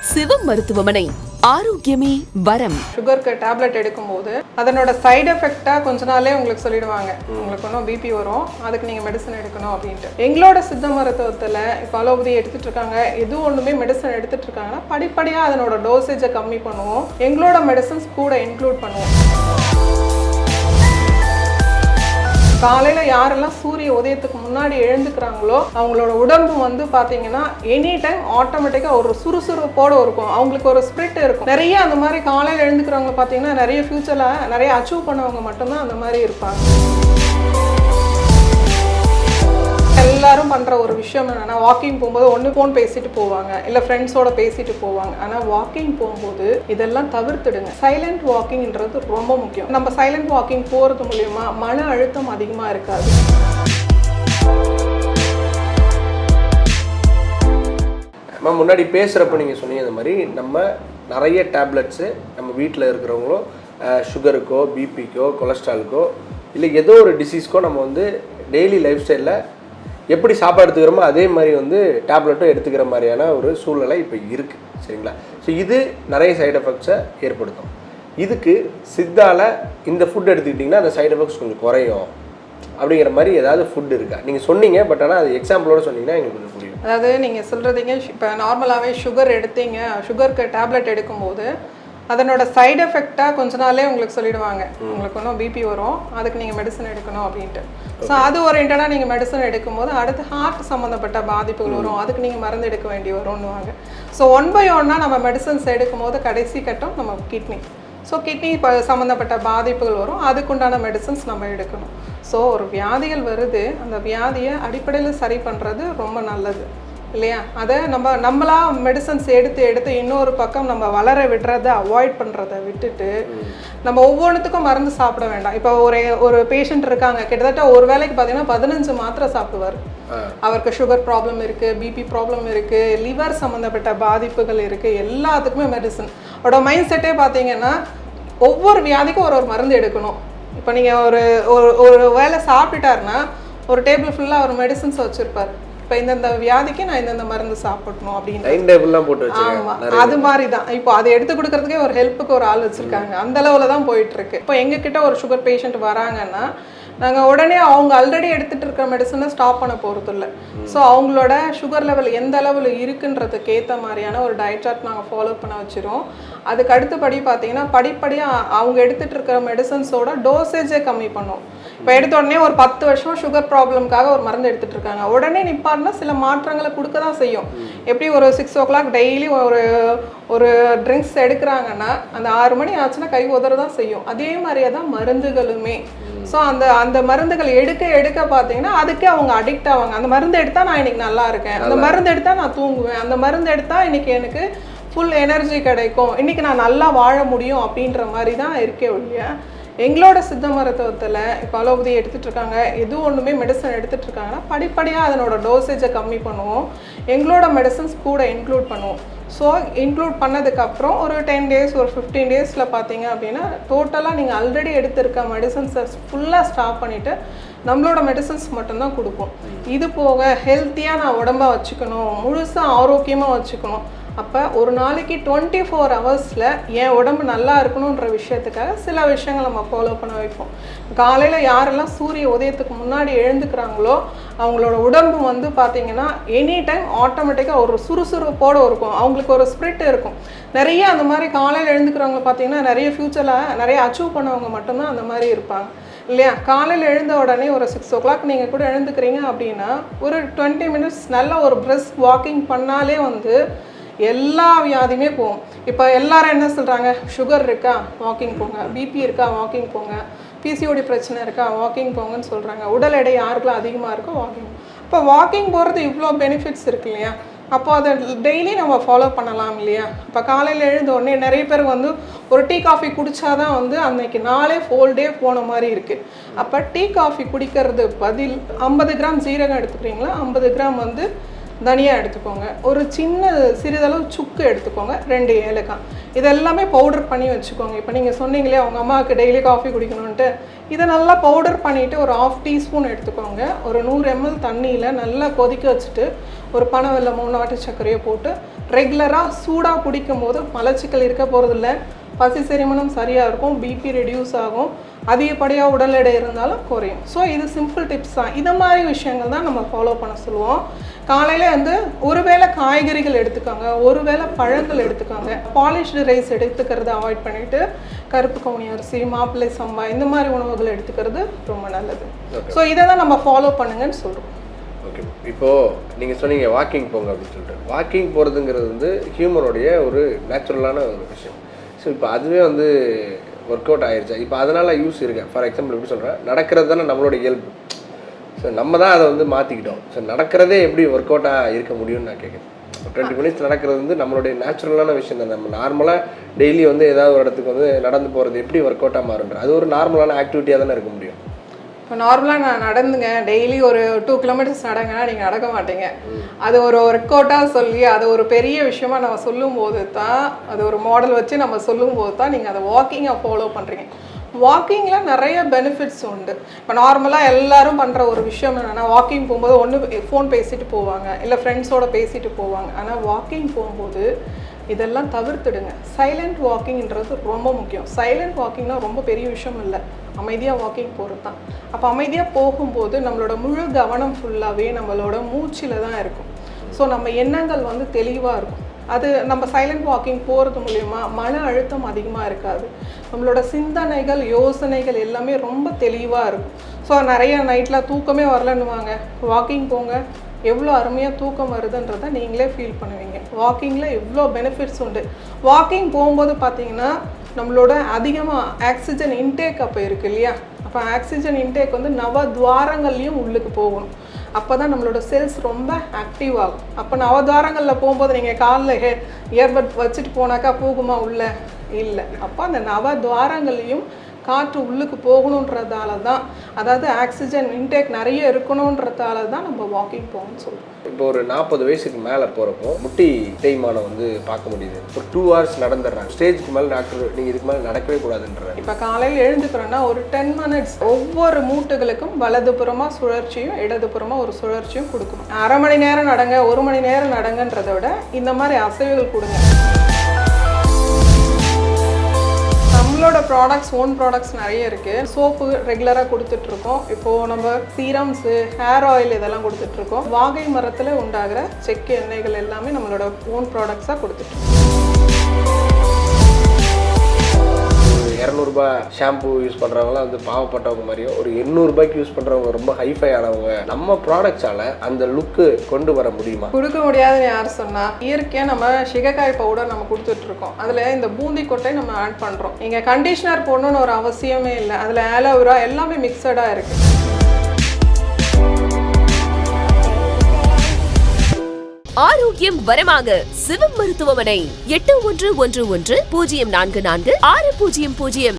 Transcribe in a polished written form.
சிவம் மருத்துவமனை ஆரோக்கியமே வரம். சுகருக்கு டேப்லெட் எடுக்கும்போது அதனோட சைடு எஃபெக்டா கொஞ்ச நாளே உங்களுக்கு சொல்லிடுவாங்க, உங்களுக்கு ஒன்றும் பிபி வரும், அதுக்கு நீங்க மெடிசன் எடுக்கணும் அப்படின்ட்டு. எங்களோட சித்த மருத்துவத்துல இப்போ அலோபதி எடுத்துட்டு இருக்காங்க, எது ஒண்ணுமே மெடிசன் எடுத்துட்டு இருக்காங்கன்னா படிப்படியா அதனோட டோசேஜை கம்மி பண்ணுவோம், எங்களோட மெடிசன்ஸ் கூட இன்க்ளூட் பண்ணுவோம். காலையில யாரெல்லாம் சூரிய உதயத்துக்கு முன்னாடி எழுந்துக்கிறாங்களோ அவங்களோட உடம்பு வந்து பாத்தீங்கன்னா எனி டைம் ஆட்டோமேட்டிக்கா ஒரு சுறுசுறுப்போட இருக்கும், அவங்களுக்கு ஒரு ஸ்பிரிட் இருக்கும். நிறைய அந்த மாதிரி காலையில எழுந்துக்கிறவங்க பாத்தீங்கன்னா நிறைய ஃபியூச்சர்ல நிறைய அச்சீவ் பண்ணவங்க மட்டும்தான் அந்த மாதிரி இருப்பாங்க. எல்லாரும் பண்ற ஒரு விஷயம் என்னன்னா, வாக்கிங் போகும்போது ஒன்று ஃபோன் பேசிட்டு போவாங்க, இல்லை ஃப்ரெண்ட்ஸோட பேசிட்டு போவாங்க. ஆனால் வாக்கிங் போகும்போது இதெல்லாம் தவிர்த்துடுங்க. சைலண்ட் வாக்கிங்ன்றது ரொம்ப முக்கியம். நம்ம சைலண்ட் வாக்கிங் போகிறது மூலியமா மன அழுத்தம் அதிகமாக இருக்காது. முன்னாடி பேசுகிறப்ப நீங்கள் சொன்னீங்க இந்த மாதிரி நம்ம நிறைய டேப்லெட்ஸு நம்ம வீட்டில் இருக்கிறவங்களோ சுகருக்கோ பிபிக்கோ கொலஸ்ட்ராலுக்கோ இல்லை ஏதோ ஒரு டிசீஸ்க்கோ நம்ம வந்து டெய்லி லைஃப் ஸ்டைலில் எப்படி சாப்பாடு எடுத்துக்கிறோமோ அதே மாதிரி வந்து டேப்லெட்டும் எடுத்துக்கிற மாதிரியான ஒரு சூழ்நிலை இப்போ இருக்குது, சரிங்களா? ஸோ இது நிறைய சைடு எஃபெக்ட்ஸை ஏற்படுத்தும். இதுக்கு சித்தால இந்த ஃபுட் எடுத்துக்கிட்டிங்கன்னா அந்த சைடு எஃபெக்ட்ஸ் கொஞ்சம் குறையும் அப்படிங்கிற மாதிரி ஏதாவது ஃபுட் இருக்கா? நீங்கள் சொன்னீங்க, பட் ஆனால் அது எக்ஸாம்பிளோட சொன்னீங்கன்னா எங்களுக்கு கொஞ்சம் புரியும். அதாவது நீங்கள் சொல்கிறதுங்க, இப்போ நார்மலாகவே சுகர் எடுத்தீங்க, சுகருக்கு டேப்லெட் எடுக்கும்போது அதனோட சைடு எஃபெக்டாக கொஞ்ச நாளே உங்களுக்கு சொல்லிடுவாங்க, உங்களுக்கு ஒன்றும் பிபி வரும், அதுக்கு நீங்கள் மெடிசன் எடுக்கணும் அப்படின்ட்டு. ஸோ அது ஓரியன்டாக நீங்கள் மெடிசன் எடுக்கும்போது அடுத்து ஹார்ட் சம்மந்தப்பட்ட பாதிப்புகள் வரும், அதுக்கு நீங்கள் மருந்து எடுக்க வேண்டி வரும்னுவாங்க. ஸோ ஒன் பை ஒன்னாக நம்ம மெடிசன்ஸ் எடுக்கும்போது கடைசி கட்டம் நம்ம கிட்னி. ஸோ கிட்னி சம்மந்தப்பட்ட பாதிப்புகள் வரும், அதுக்குண்டான மெடிசன்ஸ் நம்ம எடுக்கணும். ஸோ ஒரு வியாதிகள் வருது, அந்த வியாதியை அடிப்படையில் சரி பண்ணுறது ரொம்ப நல்லது இல்லையா? அதை நம்மளா மெடிசன்ஸ் எடுத்து இன்னொரு பக்கம் நம்ம வளர விடுறதை அவாய்ட் பண்ணுறதை விட்டுட்டு நம்ம ஒவ்வொன்றுத்துக்கும் மருந்து சாப்பிட வேண்டாம். இப்போ ஒரு பேஷண்ட் இருக்காங்க, கிட்டத்தட்ட ஒரு வேளைக்கு பார்த்தீங்கன்னா 15 மாத்திரை சாப்பிடுவார். அவருக்கு சுகர் ப்ராப்ளம் இருக்குது, பிபி ப்ராப்ளம் இருக்குது, லிவர் சம்மந்தப்பட்ட பாதிப்புகள் இருக்குது, எல்லாத்துக்குமே மெடிசன். அவரோட மைண்ட் செட்டே பார்த்தீங்கன்னா ஒவ்வொரு வியாதிக்கும் ஒரு மருந்து எடுக்கணும். இப்போ நீங்கள் ஒரு வேளை சாப்பிட்டுட்டாருன்னா ஒரு டேபிள் ஃபுல்லாக ஒரு மெடிசன்ஸ் வச்சுருப்பார். இப்போ இந்த வியாதிக்கு நான் இந்த மருந்து சாப்பிடணும் அப்படின்னு. ஆமாம், அது மாதிரி தான். இப்போ அதை எடுத்து கொடுக்கறதுக்கே ஒரு ஹெல்ப்புக்கு ஒரு ஆள் வச்சுருக்காங்க, அந்த அளவில் தான் போயிட்டுருக்கு. இப்போ எங்ககிட்ட ஒரு சுகர் பேஷண்ட் வராங்கன்னா நாங்கள் உடனே அவங்க ஆல்ரெடி எடுத்துகிட்டு இருக்கிற மெடிசனை ஸ்டாப் பண்ண போகிறது இல்லை. ஸோ அவங்களோட சுகர் லெவல் எந்த அளவில் இருக்குன்றதுக்கு ஏற்ற மாதிரியான ஒரு டயட் சார்ட் நாங்கள் ஃபாலோ பண்ண வச்சுருவோம். அதுக்கு அடுத்தபடி பார்த்தீங்கன்னா படிப்படியாக அவங்க எடுத்துகிட்டு இருக்கிற மெடிசன்ஸோட டோசேஜே கம்மி பண்ணுவோம். இப்போ எடுத்த உடனே ஒரு 10 வருஷம் சுகர் ப்ராப்ளம்காக ஒரு மருந்து எடுத்துகிட்டு இருக்காங்க, உடனே நிப்பாருன்னா சில மாற்றங்களை கொடுக்க தான் செய்யும். எப்படி ஒரு 6 o'clock டெய்லி ஒரு ட்ரிங்க்ஸ் எடுக்கிறாங்கன்னா அந்த 6 மணி ஆச்சுன்னா கை உதற தான் செய்யும். அதே மாதிரியே தான் மருந்துகளுமே. ஸோ அந்த மருந்துகள் எடுக்க பார்த்தீங்கன்னா அதுக்கே அவங்க அடிக்ட் ஆவாங்க. அந்த மருந்து எடுத்தால் நான் இன்னைக்கு நல்லா இருக்கேன், அந்த மருந்து எடுத்தால் நான் தூங்குவேன், அந்த மருந்து எடுத்தால் இன்னைக்கு எனக்கு ஃபுல் எனர்ஜி கிடைக்கும், இன்னைக்கு நான் நல்லா வாழ முடியும் அப்படின்ற மாதிரி தான் இருக்கே ஒழிய எங்களோட சித்த மருத்துவத்தில் இப்போ அலோபதி எடுத்துகிட்டு இருக்காங்க, எது ஒன்றுமே மெடிசன் எடுத்துகிட்டு இருக்காங்கன்னா படிப்படியாக அதனோட டோசேஜை கம்மி பண்ணுவோம், எங்களோட மெடிசன்ஸ் கூட இன்க்ளூட் பண்ணுவோம். ஸோ இன்க்ளூட் பண்ணதுக்கப்புறம் ஒரு 10 days ஒரு 15 days பார்த்தீங்க அப்படின்னா டோட்டலாக நீங்கள் ஆல்ரெடி எடுத்திருக்க மெடிசன்ஸை ஃபுல்லாக ஸ்டாப் பண்ணிவிட்டு நம்மளோட மெடிசன்ஸ் மட்டும்தான் கொடுப்போம். இது போக ஹெல்த்தியாக நான் உடம்பை வச்சுக்கணும், முழுசாக ஆரோக்கியமாக வச்சுக்கணும், அப்போ ஒரு நாளைக்கு 24 hours என் உடம்பு நல்லா இருக்கணுன்ற விஷயத்துக்காக சில விஷயங்கள் நம்ம ஃபாலோ பண்ண வைப்போம். காலையில் யாரெல்லாம் சூரிய உதயத்துக்கு முன்னாடி எழுந்துக்கிறாங்களோ அவங்களோட உடம்பு வந்து பார்த்திங்கன்னா எனி டைம் ஆட்டோமேட்டிக்காக ஒரு சுறுசுறுப்போடு இருக்கும், அவங்களுக்கு ஒரு ஸ்பிரிட் இருக்கும். நிறைய அந்த மாதிரி காலையில் எழுந்துக்கிறவங்க பார்த்திங்கன்னா நிறைய ஃப்யூச்சரில் நிறைய அச்சீவ் பண்ணவங்க மட்டும்தான் அந்த மாதிரி இருப்பாங்க இல்லையா? காலையில் எழுந்த உடனே ஒரு 6 o'clock நீங்கள் கூட எழுந்துக்கிறீங்க அப்படின்னா ஒரு 20 minutes நல்ல ஒரு பிரிஸ்க் வாக்கிங் பண்ணாலே வந்து எல்லா வியாதியுமே போகும். இப்போ எல்லாரும் என்ன சொல்கிறாங்க, சுகர் இருக்கா வாக்கிங் போங்க, பிபி இருக்கா வாக்கிங் போங்க, பிசிஓடி பிரச்சனை இருக்கா வாக்கிங் போங்கன்னு சொல்கிறாங்க. உடல் எடை யாருக்கெல்லாம் அதிகமாக இருக்கோ வாக்கிங். இப்போ வாக்கிங் போகிறது இவ்வளோ பெனிஃபிட்ஸ் இருக்கு இல்லையா? அப்போ அதை டெய்லி நம்ம ஃபாலோ பண்ணலாம் இல்லையா? இப்போ காலையில் எழுந்த உடனே நிறைய பேர் வந்து ஒரு டீ காஃபி குடித்தாதான் வந்து அன்னைக்கு நாளே ஃபுல் டே போன மாதிரி இருக்குது. அப்போ டீ காஃபி குடிக்கிறது பதில் 50 கிராம் ஜீரகம் எடுத்துக்கிறீங்களா, 50 கிராம் வந்து தனியா எடுத்துக்கோங்க, ஒரு சின்ன சிறிதளவு சுக்கு எடுத்துக்கோங்க, 2 ஏலக்காய், இதெல்லாமே பவுடர் பண்ணி வச்சுக்கோங்க. இப்போ நீங்கள் சொன்னீங்களே அவங்க அம்மாவுக்கு டெய்லி காஃபி குடிக்கணுன்ட்டு, இதை நல்லா பவுடர் பண்ணிவிட்டு ஒரு 1/2 டீஸ்பூன் எடுத்துக்கோங்க. ஒரு 100 ml தண்ணியில் நல்லா கொதிக்க வச்சுட்டு ஒரு பனவெல்லம் 3 நாட்டு சர்க்கரையை போட்டு ரெகுலராக சூடாக குடிக்கும் போது மலச்சிக்கல் இருக்க போகிறதில்ல, பசி செரிமானம் சரியாக இருக்கும், பிபி ரெடியூஸ் ஆகும், அதிகப்படியாக உடல் எடை இருந்தாலும் குறையும். ஸோ இது சிம்பிள் டிப்ஸ் தான். இந்த மாதிரி விஷயங்கள் தான் நம்ம ஃபாலோ பண்ண சொல்லுவோம். காலையில் வந்து ஒருவேளை காய்கறிகள் எடுத்துக்கோங்க, ஒருவேளை பழங்கள் எடுத்துக்கோங்க. பாலிஷ்டு ரைஸ் எடுத்துக்கிறத அவாய்ட் பண்ணிவிட்டு கருப்பு கவுனி அரிசி, மாப்பிள்ளை சம்பா இந்த மாதிரி உணவுகள் எடுத்துக்கிறது ரொம்ப நல்லது. ஸோ இதை தான் நம்ம ஃபாலோ பண்ணுங்கன்னு சொல்கிறோம். ஓகே, இப்போது நீங்கள் சொன்னீங்க வாக்கிங் போங்க அப்படின்னு சொல்லிட்டு. வாக்கிங் போகிறதுங்கிறது வந்து ஹியூமனோடைய ஒரு நேச்சுரலான ஒரு விஷயம். ஸோ இப்போ அதுவே வந்து ஒர்க் அவுட் ஆயிடுச்சு. இப்போ அதனால் யூஸ் இருக்கேன். ஃபார் எக்ஸாம்பிள் எப்படி சொல்கிறேன், நடக்கிறது தானே நம்மளோட இயல்பு. ஸோ நம்ம தான் அதை வந்து மாற்றிக்கிட்டோம். ஸோ நடக்கிறதே எப்படி ஒர்க் அவுட்டாக இருக்க முடியும்னு நான் கேட்குறேன். 20 minutes நடக்கிறது வந்து நம்மளுடைய நேச்சுரலான விஷயம் தான். நம்ம நார்மலாக டெய்லி வந்து ஏதாவது ஒரு இடத்துக்கு வந்து நடந்து போகிறது எப்படி ஒர்க் அவுட்டாக மாறுன்ற அது ஒரு நார்மலான ஆக்டிவிட்டியாக தானே இருக்க முடியும். இப்போ நார்மலாக நான் நடந்துங்க டெய்லி ஒரு 2 kilometers நடங்கன்னா நீங்கள் நடக்க மாட்டீங்க. அது ஒரு ஒர்க் அவுட்டாக சொல்லி அது ஒரு பெரிய விஷயமா நம்ம சொல்லும்போது தான், அது ஒரு மாடல் வச்சு நம்ம சொல்லும்போது தான் நீங்கள் அதை வாக்கிங்கை ஃபாலோ பண்ணுறீங்க. வாக்கிங்கில் நிறைய பெனிஃபிட்ஸ் உண்டு. இப்போ நார்மலாக எல்லாரும் பண்ணுற ஒரு விஷயம் என்னென்னா, வாக்கிங் போகும்போது ஒன்று ஃபோன் பேசிட்டு போவாங்க, இல்லை ஃப்ரெண்ட்ஸோடு பேசிட்டு போவாங்க. ஆனால் வாக்கிங் போகும்போது இதெல்லாம் தவிர்த்துடுங்க. சைலண்ட் வாக்கிங்ன்றது ரொம்ப முக்கியம். சைலண்ட் வாக்கிங்னா ரொம்ப பெரிய விஷயம் இல்லை, அமைதியாக வாக்கிங் போகிறது தான். அப்போ அமைதியாக போகும்போது நம்மளோட முழு கவனம் ஃபுல்லாகவே நம்மளோட மூச்சில் தான் இருக்கும். ஸோ நம்ம எண்ணங்கள் வந்து தெளிவாக இருக்கும். அது நம்ம சைலண்ட் வாக்கிங் போகிறது மூலயமா மன அழுத்தம் அதிகமாக இருக்காது. நம்மளோட சிந்தனைகள் யோசனைகள் எல்லாமே ரொம்ப தெளிவாக இருக்கும். ஸோ நிறைய நைட்டில் தூக்கமே வரலன்னுவாங்க, வாக்கிங் போங்க, எவ்வளோ அருமையாக தூக்கம் வருதுன்றதை நீங்களே ஃபீல் பண்ணுவீங்க. வாக்கிங்கில் எவ்வளோ பெனிஃபிட்ஸ் உண்டு. வாக்கிங் போகும்போது பார்த்தீங்கன்னா நம்மளோட அதிகமாக ஆக்சிஜன் இன்டேக் அப்போ இருக்குது இல்லையா, அப்போ ஆக்சிஜன் இன்டேக் வந்து நவத்வாரங்கள்லையும் உள்ளுக்கு போகணும். அப்போ தான் நம்மளோட செல்ஸ் ரொம்ப ஆக்டிவ் ஆகும். அப்போ நவத்வாரங்களில் போகும்போது நீங்கள் காலில் இயர்பட் வச்சுட்டு போனாக்கா போகுமா உள்ள? இல்லை. அப்போ அந்த நவத்வாரங்களையும் காற்று உள்ளுக்கு போகணுன்றதால தான், அதாவது ஆக்சிஜன் இன்டேக் நிறைய இருக்கணுன்றதால தான் நம்ம வாக்கிங் போகணும்னு சொல்கிறோம். இப்போ ஒரு 40 வயசுக்கு மேலே போகிறப்போ முட்டி தேய்மானம் வந்து பார்க்க முடியுது. ஒரு 2 hours நடந்துடுறாங்க. ஸ்டேஜுக்கு மேலே டாக்டர் நீங்கள் இதுக்கு மேலே நடக்கவே கூடாதுன்றாங்க. இப்போ காலையில் எழுந்துக்கிறோன்னா ஒரு 10 minutes ஒவ்வொரு மூட்டுகளுக்கும் வலதுபுறமாக சுழற்சியும் இடதுபுறமாக ஒரு சுழற்சியும் கொடுக்கணும். 1/2 மணி நேரம் நடங்க, 1 மணி நேரம் நடங்கன்றதை விட இந்த மாதிரி அசைவுகள் கொடுங்க. நம்மளோட ப்ராடக்ட்ஸ், ஓன் ப்ராடக்ட்ஸ் நிறைய இருக்குது. சோப்பு ரெகுலராக கொடுத்துட்ருக்கோம். இப்போது நம்ம சீரம்ஸு, ஹேர் ஆயில் இதெல்லாம் கொடுத்துட்ருக்கோம். வாகை மரத்தில் உண்டாகிற செக்கு எண்ணெய்கள் எல்லாமே நம்மளோட ஓன் ப்ராடக்ட்ஸாக கொடுத்துட்ருக்கோம். 200 ரூபாய் ஷாம்பு யூஸ் பண்ணுறவங்களாம் வந்து பாவப்பட்டவங்க மாதிரியும், ஒரு 800 ரூபாய்க்கு யூஸ் பண்ணுறவங்க ரொம்ப ஹைஃபை ஆனவங்க நம்ம ப்ராடக்ட்ஸால் அந்த லுக்கு கொண்டு வர முடியுமா? கொடுக்க முடியாதுன்னு யார் சொன்னால்? இயற்கையாக நம்ம சிகக்காய் பவுடர் நம்ம கொடுத்துட்ருக்கோம். அதில் இந்த பூந்தி கொட்டை நம்ம ஆட் பண்ணுறோம். நீங்கள் கண்டிஷ்னர் போடணுன்னு ஒரு அவசியமே இல்லை. அதில் ஆலோவேரா எல்லாமே மிக்சடாக இருக்குது. ஆரோக்கியம் வரமாக சிவம் மருத்துவமனை 8111 044 6000.